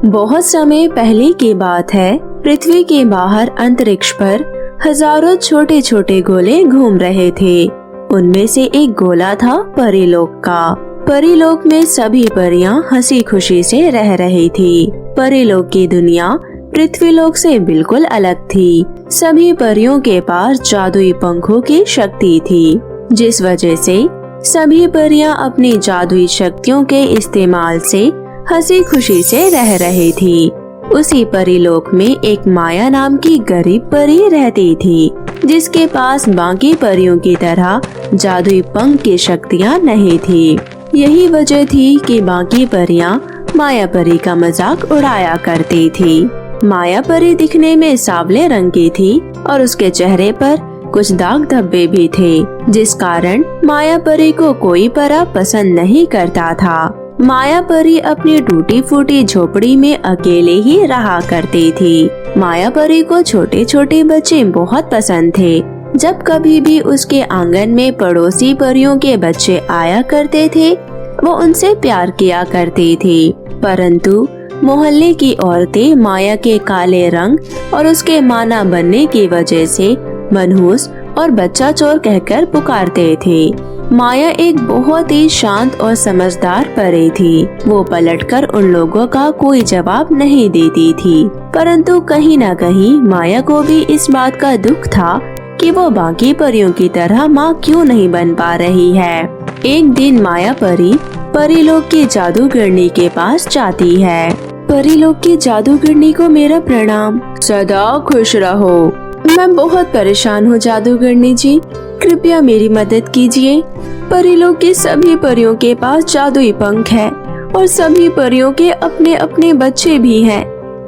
बहुत समय पहले की बात है। पृथ्वी के बाहर अंतरिक्ष पर हजारों छोटे छोटे गोले घूम रहे थे। उनमें से एक गोला था परीलोक का। परीलोक में सभी परियां हंसी खुशी से रह रही थी। परीलोक की दुनिया पृथ्वीलोक से बिल्कुल अलग थी। सभी परियों के पास जादुई पंखों की शक्ति थी, जिस वजह से सभी परियां अपनी जादुई शक्तियों के इस्तेमाल से हंसी खुशी से रह रही थी। उसी परीलोक में एक माया नाम की गरीब परी रहती थी, जिसके पास बाकी परियों की तरह जादुई पंख की शक्तियाँ नहीं थी। यही वजह थी कि बाकी परियां माया परी का मजाक उड़ाया करती थी। माया परी दिखने में सांवले रंग की थी और उसके चेहरे पर कुछ दाग धब्बे भी थे, जिस कारण माया परी को कोई परा पसंद नहीं करता था। माया परी अपनी टूटी फूटी झोपड़ी में अकेले ही रहा करती थी। माया परी को छोटे छोटे बच्चे बहुत पसंद थे। जब कभी भी उसके आंगन में पड़ोसी परियों के बच्चे आया करते थे, वो उनसे प्यार किया करती थी। परंतु मोहल्ले की औरतें माया के काले रंग और उसके माना बनने की वजह से मनहूस और बच्चा चोर कहकर पुकारते थे। माया एक बहुत ही शांत और समझदार परी थी। वो पलटकर उन लोगों का कोई जवाब नहीं देती थी। परंतु कहीं न कहीं माया को भी इस बात का दुख था कि वो बाकी परियों की तरह माँ क्यों नहीं बन पा रही है। एक दिन माया परी परीलोक की जादूगरनी के पास जाती है। परीलोक की जादूगरनी को मेरा प्रणाम। सदा खुश रहो। मैं बहुत परेशान हूँ जादूगरनी जी, कृपया मेरी मदद कीजिए। परीलोक की सभी परियों के पास जादुई पंख है और सभी परियों के अपने अपने बच्चे भी हैं।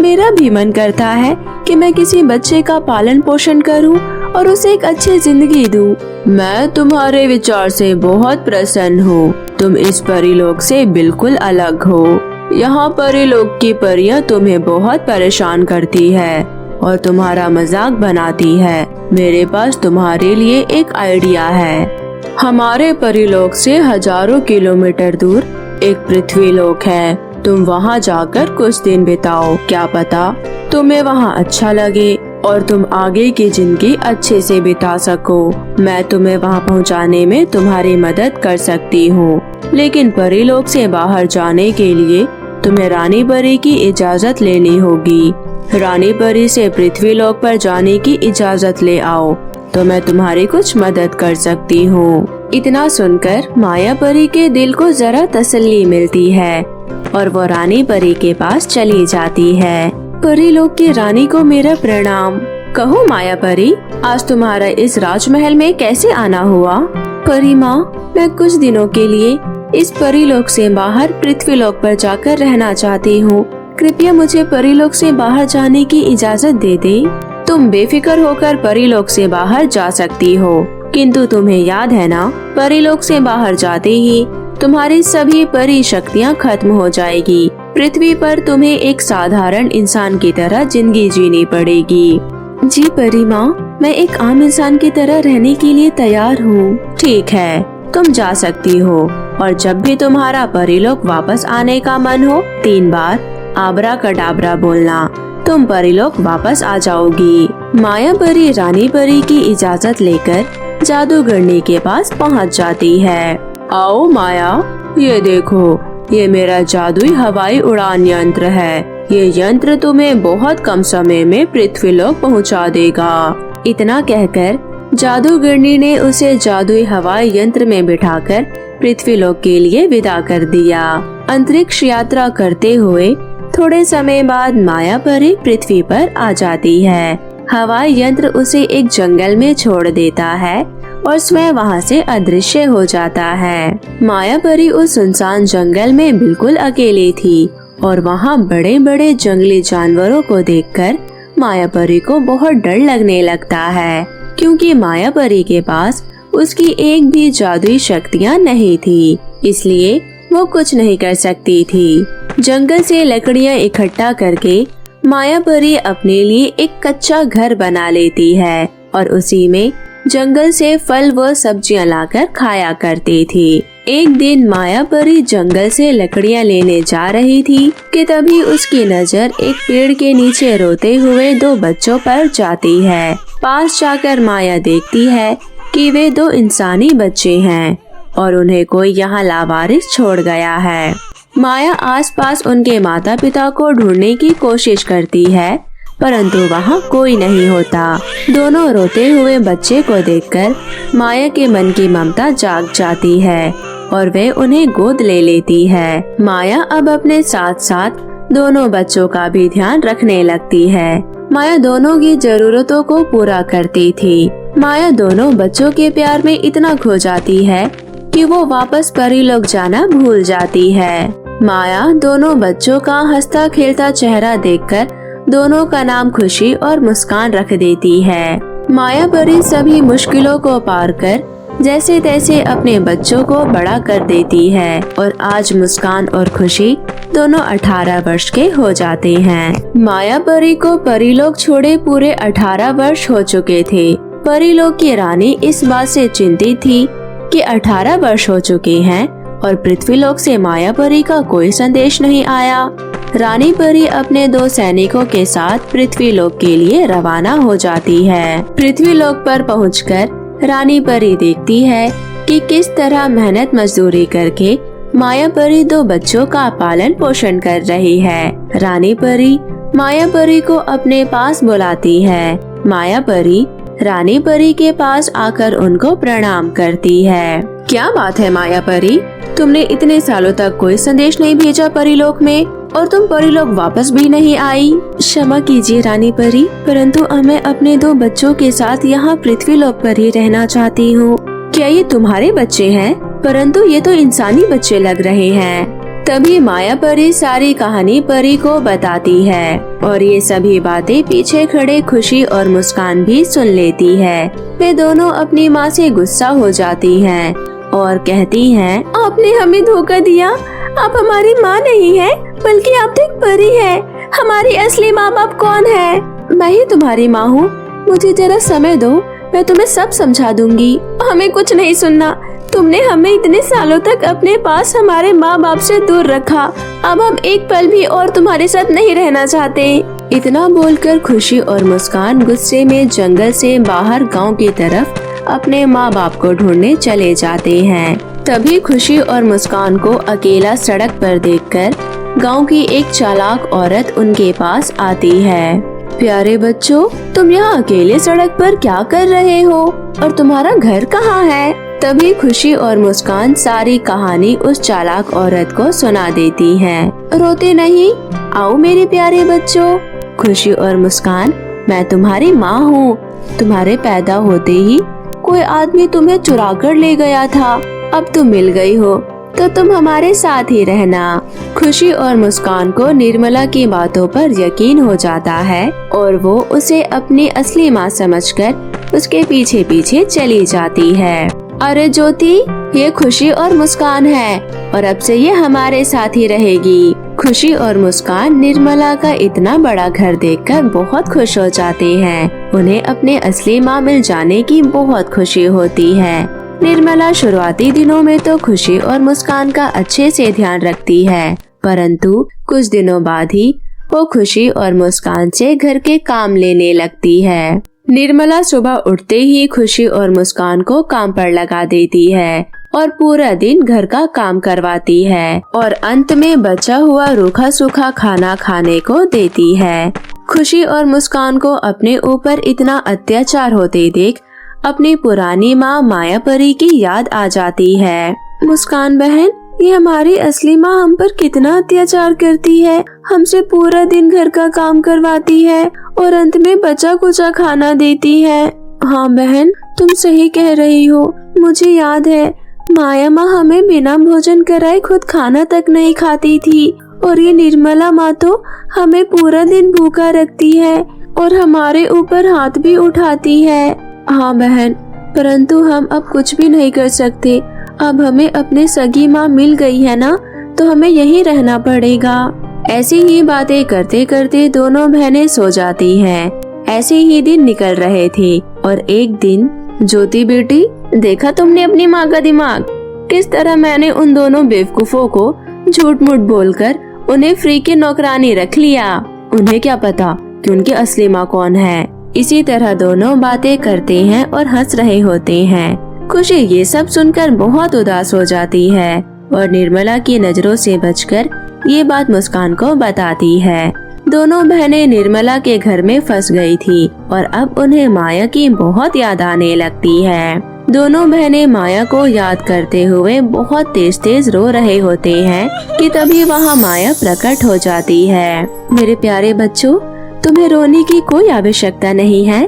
मेरा भी मन करता है कि मैं किसी बच्चे का पालन पोषण करूं और उसे एक अच्छी जिंदगी दूं। मैं तुम्हारे विचार से बहुत प्रसन्न हूँ। तुम इस परीलोक से बिल्कुल अलग हो। यहाँ परीलोक की परियां तुम्हें बहुत परेशान करती है और तुम्हारा मजाक बनाती है। मेरे पास तुम्हारे लिए एक आइडिया है। हमारे परीलोक से हजारों किलोमीटर दूर एक पृथ्वीलोक है। तुम वहाँ जाकर कुछ दिन बिताओ। क्या पता तुम्हें वहाँ अच्छा लगे और तुम आगे की जिंदगी अच्छे से बिता सको। मैं तुम्हें वहाँ पहुँचाने में तुम्हारी मदद कर सकती हूँ, लेकिन परीलोक से बाहर जाने के लिए तुम्हें रानी परी की इजाजत लेनी होगी। रानी परी से पृथ्वीलोक पर जाने की इजाजत ले आओ तो मैं तुम्हारी कुछ मदद कर सकती हूँ। इतना सुनकर माया परी के दिल को जरा तसल्ली मिलती है और वो रानी परी के पास चली जाती है। परीलोक की रानी को मेरा प्रणाम। कहो माया परी, आज तुम्हारा इस राजमहल में कैसे आना हुआ? परी माँ, मैं कुछ दिनों के लिए इस परीलोक से बाहर पृथ्वीलोक पर जाकर रहना चाहती हूँ। कृपया मुझे परीलोक से बाहर जाने की इजाजत दे दे। तुम बेफिक्र होकर परीलोक से बाहर जा सकती हो, किंतु तुम्हें याद है ना, परीलोक से बाहर जाते ही तुम्हारी सभी परी शक्तियाँ खत्म हो जाएगी। पृथ्वी पर तुम्हें एक साधारण इंसान की तरह जिंदगी जीनी पड़ेगी। जी परी माँ, मैं एक आम इंसान की तरह रहने के लिए तैयार हूँ। ठीक है, तुम जा सकती हो और जब भी तुम्हारा परीलोक वापस आने का मन हो 3 बार आबरा कडाबरा बोलना। तुम परीलोक वापस आ जाओगी। माया परी रानी परी की इजाजत लेकर जादूगरनी के पास पहुंच जाती है। आओ माया, ये देखो, ये मेरा जादुई हवाई उड़ान यंत्र है। ये यंत्र तुम्हें बहुत कम समय में पृथ्वीलोक पहुंचा देगा। इतना कहकर जादूगरनी ने उसे जादुई हवाई यंत्र में बिठाकर पृथ्वीलोक के लिए विदा कर दिया। अंतरिक्ष यात्रा करते हुए थोड़े समय बाद माया परी पृथ्वी पर आ जाती है। हवाई यंत्र उसे एक जंगल में छोड़ देता है और स्वयं वहाँ से अदृश्य हो जाता है। माया परी उस सुनसान जंगल में बिल्कुल अकेली थी और वहाँ बड़े बड़े जंगली जानवरों को देखकर माया परी को बहुत डर लगने लगता है, क्योंकि माया परी के पास उसकी एक भी जादुई शक्तियाँ नहीं थी, इसलिए वो कुछ नहीं कर सकती थी। जंगल से लकड़ियाँ इकट्ठा करके माया परी अपने लिए एक कच्चा घर बना लेती है और उसी में जंगल से फल व सब्जियां लाकर खाया करती थी। एक दिन माया परी जंगल से लकड़ियां लेने जा रही थी कि तभी उसकी नजर एक पेड़ के नीचे रोते हुए 2 बच्चों पर जाती है। पास जाकर माया देखती है कि वे 2 इंसानी बच्चे हैं और उन्हें कोई यहाँ लावारिस छोड़ गया है। माया आसपास उनके माता पिता को ढूंढने की कोशिश करती है, परंतु वहाँ कोई नहीं होता। दोनों रोते हुए बच्चे को देखकर माया के मन की ममता जाग जाती है और वे उन्हें गोद ले लेती है। माया अब अपने साथ साथ दोनों बच्चों का भी ध्यान रखने लगती है। माया दोनों की जरूरतों को पूरा करती थी। माया दोनों बच्चों के प्यार में इतना खो जाती है कि वो वापस परीलोक जाना भूल जाती है। माया दोनों बच्चों का हंसता खेलता चेहरा देखकर दोनों का नाम खुशी और मुस्कान रख देती है। माया परी सभी मुश्किलों को पार कर जैसे तैसे अपने बच्चों को बड़ा कर देती है और आज मुस्कान और खुशी दोनों 18 वर्ष के हो जाते हैं। माया परी को परीलोक छोड़े पूरे 18 वर्ष हो चुके थे। परीलोक की रानी इस बात से चिंतित थी कि 18 वर्ष हो चुके हैं और पृथ्वीलोक से माया परी का कोई संदेश नहीं आया। रानी परी अपने 2 सैनिकों के साथ पृथ्वीलोक के लिए रवाना हो जाती है। पृथ्वीलोक पर पहुंचकर रानी परी देखती है कि किस तरह मेहनत मजदूरी करके माया परी 2 बच्चों का पालन पोषण कर रही है। रानी परी माया परी को अपने पास बुलाती है। माया परी रानी परी के पास आकर उनको प्रणाम करती है। क्या बात है माया परी, तुमने इतने सालों तक कोई संदेश नहीं भेजा परीलोक में और तुम परीलोक वापस भी नहीं आई। क्षमा कीजिए रानी परी, परंतु मैं अपने 2 बच्चों के साथ यहाँ पृथ्वीलोक पर ही रहना चाहती हूँ। क्या ये तुम्हारे बच्चे हैं? परंतु ये तो इंसानी बच्चे लग रहे हैं। तभी माया परी सारी कहानी परी को बताती है और ये सभी बातें पीछे खड़े खुशी और मुस्कान भी सुन लेती है। वे दोनों अपनी माँ से गुस्सा हो जाती हैं और कहती हैं, आपने हमें धोखा दिया। आप हमारी माँ नहीं है, बल्कि आप तो एक परी है। हमारी असली माँ बाप कौन है? मैं ही तुम्हारी माँ हूँ। मुझे जरा समय दो, मैं तुम्हें सब समझा दूंगी। हमें कुछ नहीं सुनना। तुमने हमें इतने सालों तक अपने पास हमारे माँ बाप से दूर रखा। अब हम एक पल भी और तुम्हारे साथ नहीं रहना चाहते। इतना बोलकर खुशी और मुस्कान गुस्से में जंगल से बाहर गांव की तरफ अपने माँ बाप को ढूंढने चले जाते हैं। तभी खुशी और मुस्कान को अकेला सड़क पर देखकर गांव की एक चालाक औरत उनके पास आती है। प्यारे बच्चों, तुम यहाँ अकेले सड़क पर क्या कर रहे हो और तुम्हारा घर कहाँ है? तभी खुशी और मुस्कान सारी कहानी उस चालाक औरत को सुना देती हैं। रोते नहीं, आओ मेरे प्यारे बच्चों। खुशी और मुस्कान, मैं तुम्हारी माँ हूँ। तुम्हारे पैदा होते ही कोई आदमी तुम्हें चुरा कर ले गया था। अब तुम मिल गई हो तो तुम हमारे साथ ही रहना। खुशी और मुस्कान को निर्मला की बातों पर यकीन हो जाता है और वो उसे अपनी असली माँ समझकर उसके पीछे पीछे चली जाती है। अरे ज्योति, ये खुशी और मुस्कान है और अब से ये हमारे साथ ही रहेगी। खुशी और मुस्कान निर्मला का इतना बड़ा घर देखकर बहुत खुश हो जाते हैं। उन्हें अपने असली माँ मिल जाने की बहुत खुशी होती है। निर्मला शुरुआती दिनों में तो खुशी और मुस्कान का अच्छे से ध्यान रखती है, परंतु कुछ दिनों बाद ही वो खुशी और मुस्कान से घर के काम लेने लगती है। निर्मला सुबह उठते ही खुशी और मुस्कान को काम पर लगा देती है और पूरा दिन घर का काम करवाती है और अंत में बचा हुआ रूखा सूखा खाना खाने को देती है। खुशी और मुस्कान को अपने ऊपर इतना अत्याचार होते देख अपनी पुरानी माँ माया परी की याद आ जाती है। मुस्कान बहन, ये हमारी असली माँ हम पर कितना अत्याचार करती है। हमसे पूरा दिन घर का काम करवाती है और अंत में बचा कुचा खाना देती है। हाँ बहन, तुम सही कह रही हो। मुझे याद है माया माँ हमें बिना भोजन कराए खुद खाना तक नहीं खाती थी और ये निर्मला माँ तो हमें पूरा दिन भूखा रखती है और हमारे ऊपर हाथ भी उठाती है। हाँ बहन, परंतु हम अब कुछ भी नहीं कर सकते। अब हमें अपने सगी माँ मिल गई है ना, तो हमें यहीं रहना पड़ेगा। ऐसी ही बातें करते करते दोनों बहनें सो जाती हैं। ऐसे ही दिन निकल रहे थे और एक दिन ज्योति बेटी, देखा तुमने अपनी माँ का दिमाग? किस तरह मैंने उन दोनों बेवकूफों को झूठ मूठ बोलकर उन्हें फ्री की नौकरानी रख लिया। उन्हें क्या पता कि उनकी असली माँ कौन है। इसी तरह दोनों बातें करते हैं और हंस रहे होते हैं। खुशी ये सब सुनकर बहुत उदास हो जाती है और निर्मला की नजरों से बचकर ये बात मुस्कान को बताती है। दोनों बहनें निर्मला के घर में फंस गई थी और अब उन्हें माया की बहुत याद आने लगती है। दोनों बहनें माया को याद करते हुए बहुत तेज तेज रो रहे होते हैं कि तभी वहाँ माया प्रकट हो जाती है। मेरे प्यारे बच्चों, तुम्हें रोने की कोई आवश्यकता नहीं है।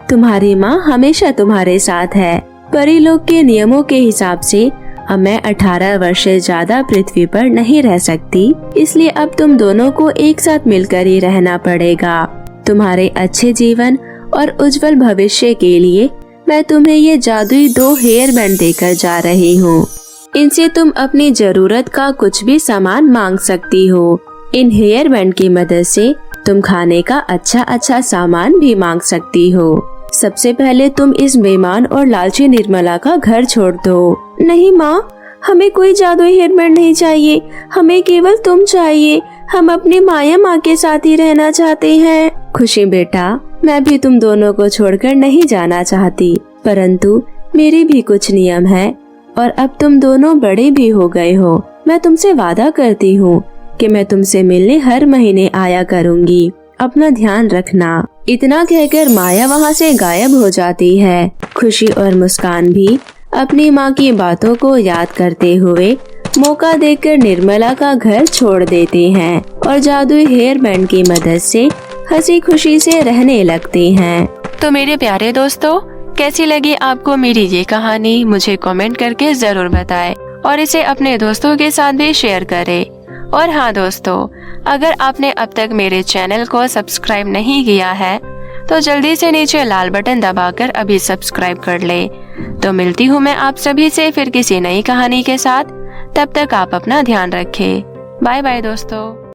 तुम्हारी माँ हमेशा तुम्हारे साथ है। परीलोक के नियमों के हिसाब से अब मैं 18 वर्ष से ज्यादा पृथ्वी पर नहीं रह सकती, इसलिए अब तुम दोनों को एक साथ मिलकर ही रहना पड़ेगा। तुम्हारे अच्छे जीवन और उज्जवल भविष्य के लिए मैं तुम्हें ये जादुई 2 हेयर बैंड देकर जा रही हूँ। इनसे तुम अपनी जरूरत का कुछ भी सामान मांग सकती हो। इन हेयर बैंड की मदद से तुम खाने का अच्छा सामान भी मांग सकती हो। सबसे पहले तुम इस बेईमान और लालची निर्मला का घर छोड़ दो। नहीं माँ, हमें कोई जादुई हेयर बैंड नहीं चाहिए, हमें केवल तुम चाहिए। हम अपनी माया माँ के साथ ही रहना चाहते हैं। खुशी बेटा, मैं भी तुम दोनों को छोड़कर नहीं जाना चाहती, परंतु मेरे भी कुछ नियम हैं और अब तुम दोनों बड़े भी हो गए हो। मैं तुमसे वादा करती हूँ कि मैं तुमसे मिलने हर महीने आया करूँगी। अपना ध्यान रखना। इतना कहकर माया वहाँ से गायब हो जाती है। खुशी और मुस्कान भी अपनी माँ की बातों को याद करते हुए मौका देखकर निर्मला का घर छोड़ देते हैं और जादुई हेयर बैंड की मदद से हंसी खुशी से रहने लगते हैं। तो मेरे प्यारे दोस्तों, कैसी लगी आपको मेरी ये कहानी? मुझे कमेंट करके जरूर बताएं और इसे अपने दोस्तों के साथ भी शेयर करें। और हाँ दोस्तों, अगर आपने अब तक मेरे चैनल को सब्सक्राइब नहीं किया है तो जल्दी से नीचे लाल बटन दबाकर अभी सब्सक्राइब कर ले। तो मिलती हूँ मैं आप सभी से फिर किसी नई कहानी के साथ। तब तक आप अपना ध्यान रखें। बाय बाय दोस्तों।